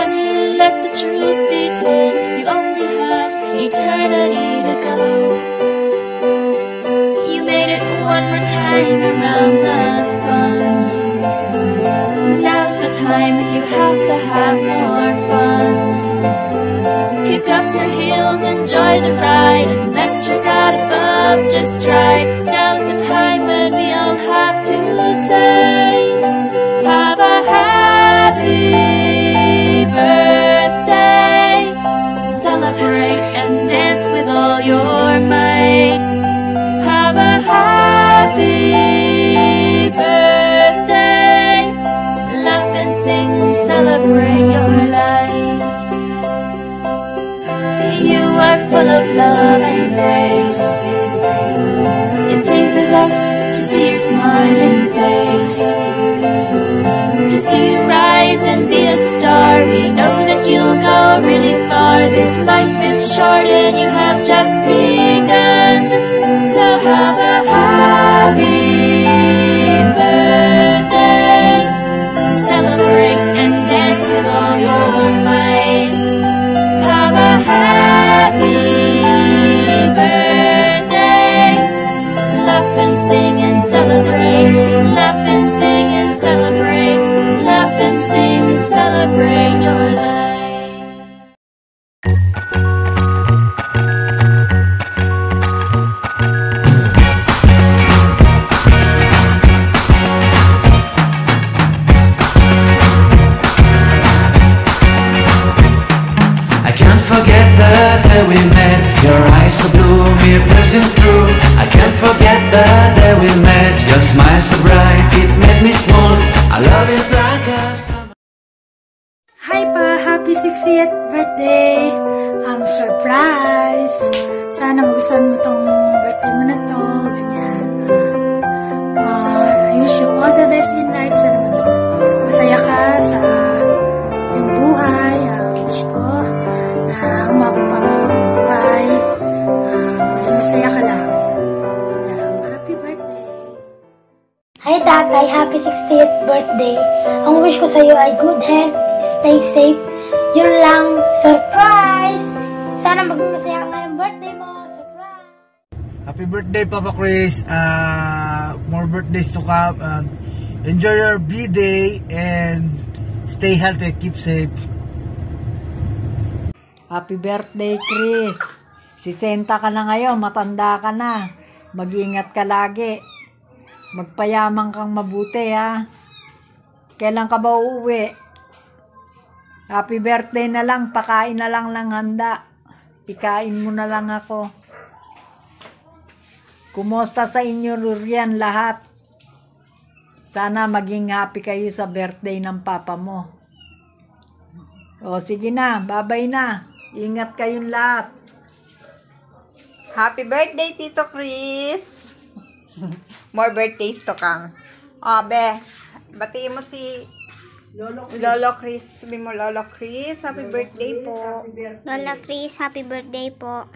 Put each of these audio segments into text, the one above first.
when you let the truth be told. You only have eternity to go. You made it one more time around the sun. Now's the time you have to have more fun. Kick up your heels, enjoy the ride, and let your God above just try. Now's the time when we all have to say, have a happy birthday. Celebrate and dance with all your might. Have a happy birthday. Laugh and sing and celebrate your life. You are full of love and grace. It pleases us to see your smiling face, to see you rise and be a star. We know that you'll go really far. This life is short and you have just begun. So have a happy birthday. Celebrate and dance with all your might. Have a happy birthday. Laugh and sing and celebrate. Laugh and sing and celebrate. Laugh and sing and celebrate your life. I can't forget the day we met. Your eyes so blue, me piercing through. I can't forget the day we met. Your smile so bright, it made me swoon. Our love is like a summer. Hi pa! Happy 60th birthday! Surprise! Sana magustuhan mo tong birthday mo na to. Ganyan. I wish you all the best in life. Sana maging masaya ka sa iyong buhay. Wish ko na umabot pa ang iyong buhay. Maging masaya ka lang. Happy birthday! Hi tatay! Happy 60th birthday! Ang wish ko sa'yo ay good health, stay safe. Yun lang, surprise! Sana maging masaya ka na yung birthday mo. Surprise! Happy birthday, Papa Chris. More birthdays to come. Enjoy your B-Day and stay healthy. Keep safe. Happy birthday, Chris. 60 ka na ngayon, matanda ka na. Mag-iingat ka lagi. Magpayaman kang mabuti, ha. Kailan ka ba uuwi? Happy birthday na lang, pakain na lang ng handa. Ikain mo na lang ako. Kumusta sa inyo riyan lahat? Sana maging happy kayo sa birthday ng papa mo. O sige na, bye-bye na. Ingat kayong lahat. Happy birthday, Tito Chris! More birthdays to come. Be, batiin mo si Lolo Chris. Sabi mo, Lolo Chris, happy birthday po. Lola Chris, happy birthday po.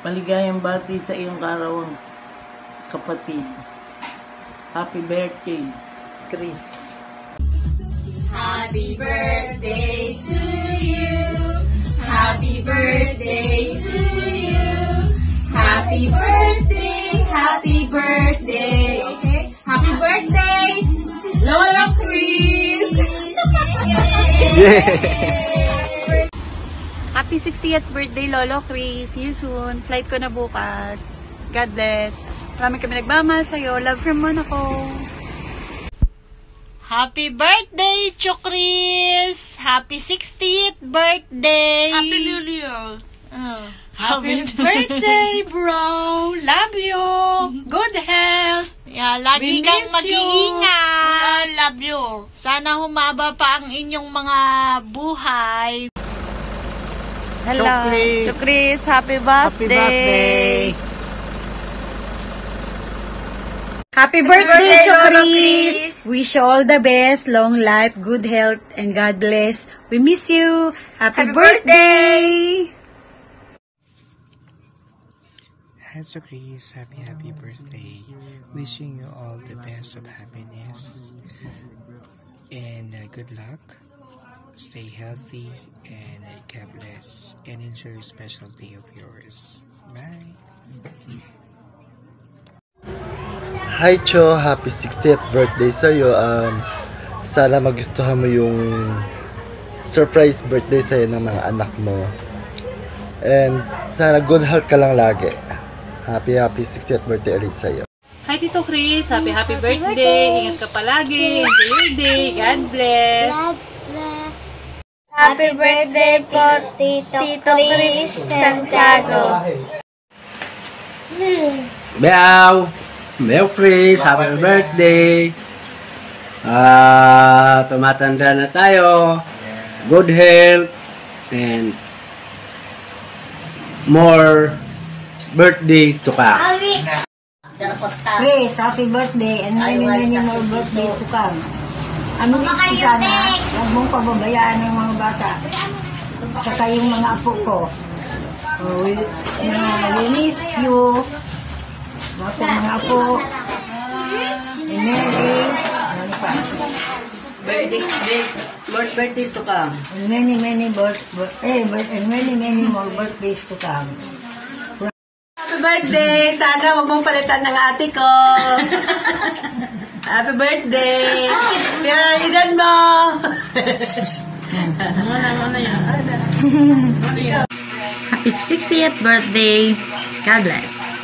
Maligayang bati sa iyong karawang kapatid. Happy birthday, Chris. Happy birthday to you. Happy birthday to you. Happy birthday, happy birthday. Okay? Happy birthday, Lola Chris. Happy 60th birthday, Lolo Chris. See you soon. Flight ko na bukas. God bless. Marami kami nagmamahal sa'yo. Love from Monaco. Happy birthday, Chokris! Happy 60th birthday! Happy New Year! Happy birthday, bro! Love you! Good health! Yeah, lagi kang mag-iingat! Love you! Sana humaba pa ang inyong mga buhay! Hello, Chokris! Happy birthday! Happy birthday, Chokris! Wish you all the best, long life, good health, and God bless. We miss you. Happy birthday! Hester Chris, happy birthday. Wishing you all the best of happiness and good luck. Stay healthy and God bless. And enjoy a special day of yours. Bye. Hi Cho, happy 60th birthday sa'yo. Sana magustuhan mo yung surprise birthday sa'yo ng mga anak mo. And sana good health ka lang lagi. Happy 60th birthday ulit sa'yo. Hi Tito Chris, happy birthday. Ingat ka palagi. Enjoy your day. God bless. God bless. Happy birthday po, Tito Chris Santiago. Bel Chris, happy birthday. Tumatanda na tayo. Good health and more birthday to come. Chris, happy birthday and many more birthdays to come. Ano wish ko sana? Huwag mong pababayaan ng mga bata. Saka yung mga apo ko. We miss you. Sa mga apo. And Mary. Ano pa? More birthdays to come. And many more birthdays to come. Happy birthday! Sana wag mong palitan ng ate ko. Happy birthday! Pero edad mo! Happy 60th birthday. God bless.